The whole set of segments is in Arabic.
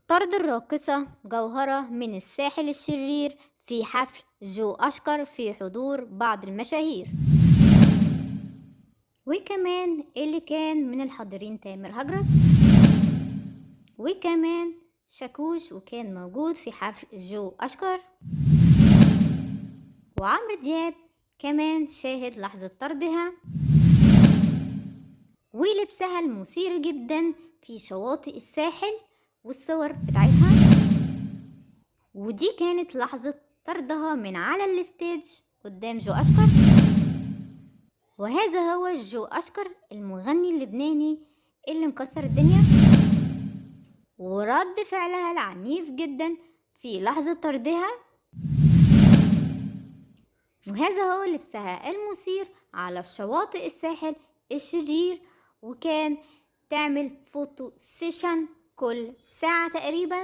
طرد الراقصة جوهرة من الساحل الشرير في حفل جو أشكر في حضور بعض المشاهير. وكمان اللي كان من الحاضرين تامر هجرس، وكمان شاكوش وكان موجود في حفل جو أشكر، وعمرو دياب كمان شاهد لحظة طردها ولبسها المثير جدا في شواطئ الساحل والصور بتاعتها. ودي كانت لحظة طردها من على الستيج قدام جو أشكر. وهذا هو جو أشكر المغني اللبناني اللي مكسر الدنيا، ورد فعلها العنيف جدا في لحظة طردها. وهذا هو لبسها المثير على الشواطئ الساحل الشرير، وكان تعمل فوتو سيشن كل ساعة تقريبا،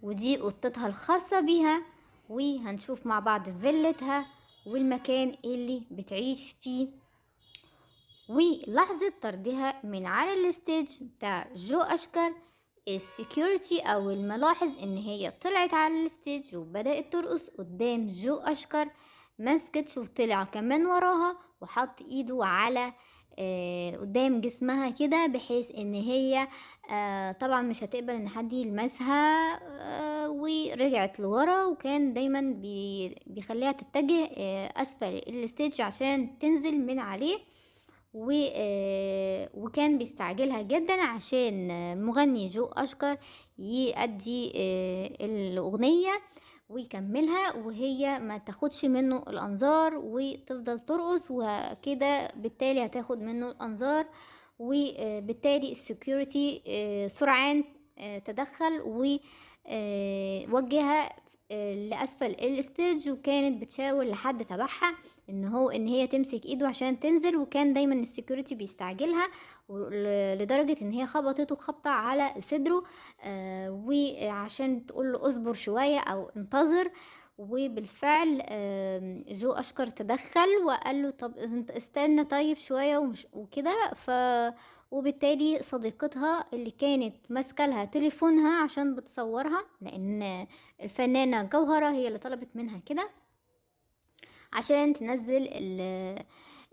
ودي قطتها الخاصة بيها. وهنشوف مع بعض فيلتها والمكان اللي بتعيش فيه ولحظة طردها من على الستيج بتاع جو أشكر. السكيورتي او الملاحظ ان هي طلعت على الستيج وبدأت ترقص قدام جو أشكر، مسكتش وطلع كمان وراها وحط ايده على قدام جسمها كده، بحيث ان هي طبعا مش هتقبل ان حد يلمسها، ورجعت لورا. وكان دايما بيخليها تتجه اسفل الستيج عشان تنزل من عليه، وكان بيستعجلها جدا عشان المغني جو أشكر يأدي الأغنية ويكملها، وهي ما تاخدش منه الأنظار وتفضل ترقص، وكده بالتالي هتاخد منه الأنظار. وبالتالي السكيورتي سرعان تدخل ووجهها لأسفل الستيج، وكانت بتشاور لحد تبعها ان هي تمسك ايده عشان تنزل. وكان دايما السكيورتي بيستعجلها لدرجة ان هي خبطته خبطة على صدره، وعشان تقول له اصبر شوية او انتظر. وبالفعل جو أشكر تدخل وقال له طب انت استنى طيب شوية وكده. وبالتالي صديقتها اللي كانت ماسكه لها تليفونها عشان بتصورها، لان الفنانة جوهرة هي اللي طلبت منها كده عشان تنزل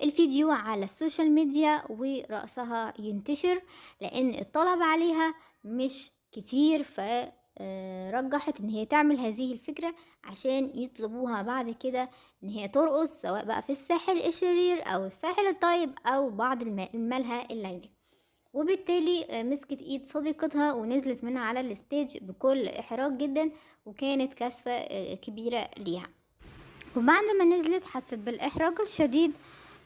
الفيديو على السوشيال ميديا ورأسها ينتشر، لان الطلب عليها مش كتير. فرجحت ان هي تعمل هذه الفكرة عشان يطلبوها بعد كده ان هي ترقص، سواء بقى في الساحل الشرير او الساحل الطيب او بعض الملهى الليلي. وبالتالي مسكت ايد صديقتها ونزلت منها على الستيج بكل احراج جدا، وكانت كسفة كبيرة ليها. وبعد ما نزلت حست بالاحراج الشديد،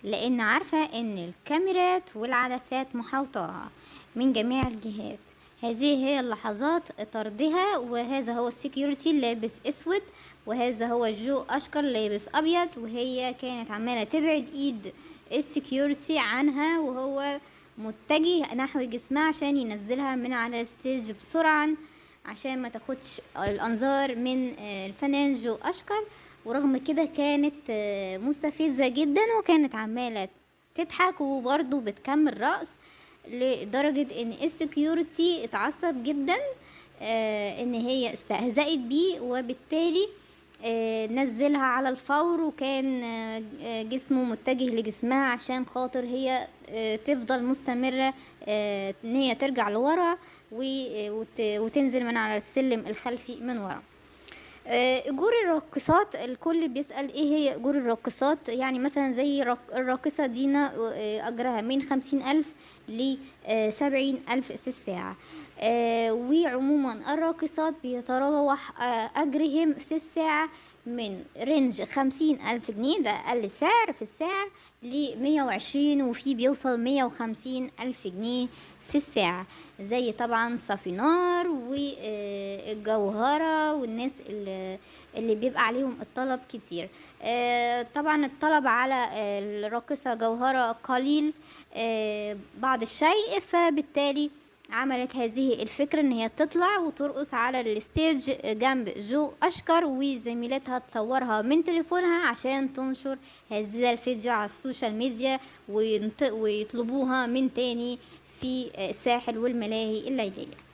لان عارفة ان الكاميرات والعدسات محاوطاها من جميع الجهات. هذه هي اللحظات طردها، وهذا هو السكيورتي لابس اسود، وهذا هو جو أشكر لابس ابيض. وهي كانت عمالة تبعد ايد السكيورتي عنها وهو متجه نحو جسمها عشان ينزلها من على الستيج بسرعة عشان ما تاخدش الانظار من الفنان جو أشكر. ورغم كده كانت مستفزة جدا، وكانت عمالة تضحك وبرضه بتكمل رقص، لدرجة ان السكيورتي اتعصب جدا ان هي استهزأت بيه، وبالتالي نزلها على الفور. وكان جسمه متجه لجسمها عشان خاطر هي تفضل مستمرة ان هي ترجع لورا وتنزل من على السلم الخلفي من ورا. اجور الراقصات، الكل بيسأل ايه هي اجور الراقصات. يعني مثلا زي الراقصة دينا اجرها من 50,000 ل70,000 في الساعة. وعموما الراقصات بيتراوح اجرهم في الساعة من رينج 50,000 جنيه، ده اقل سعر في الساعة، ل120، وفي بيوصل 150,000 جنيه في الساعة. زي طبعا صافينار والجوهرة والناس اللي بيبقى عليهم الطلب كتير. طبعا الطلب على الراقصة جوهرة قليل بعض الشيء، فبالتالي عملت هذه الفكرة ان هي تطلع وترقص على الستيج جنب جو أشكر، وزميلتها تصورها من تليفونها عشان تنشر هذا الفيديو على السوشيال ميديا ويطلبوها من تاني في الساحل والملاهي الليلية.